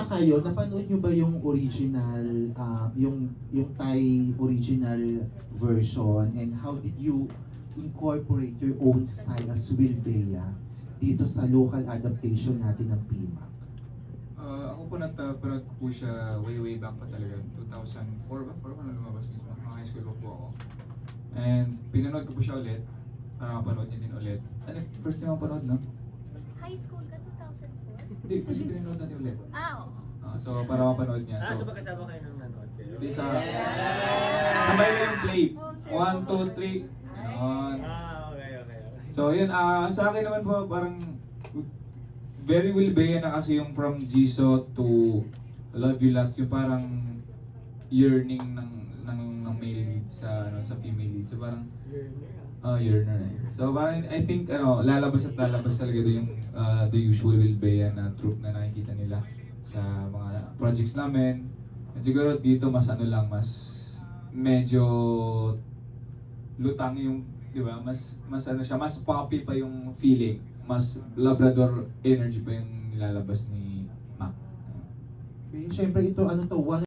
kayo, napanood nyo ba yung original, yung Thai original version, and how did you incorporate your own style as Will Bea dito sa local adaptation natin ng PMAC? Ako po napanood ko po siya way back pa talaga, 2004 ba? 4 ba na lumabas niya? Mga high school po ako. And pinanood ko po siya ulit, para mapanood niya din ulit. Ano, first time mapanood, no? High school ka, 2004? Hindi, kasi pinanood natin ulit. Oo. So para mapanood niya. So So, magkasama kayo nung nanood kayo? hindi sabay na yung play. 1, 2, 3. Ganon. Okay. So yun, sa akin naman po parang very Will Bea na kasi yung from Jisoo to Love You Lots, yung parang yearning ng male lead sa sa female lead. So parang yearner eh. So parang I think lalabas talaga doon yung the usual Will Bea na troop na nakikita nila sa mga projects namin. And siguro dito mas mas medyo lutang yung, di ba? Mas siya, mas poppy pa yung feeling. Mas Labrador energy pa yung nilalabas ni Mac. Siyempre ito, one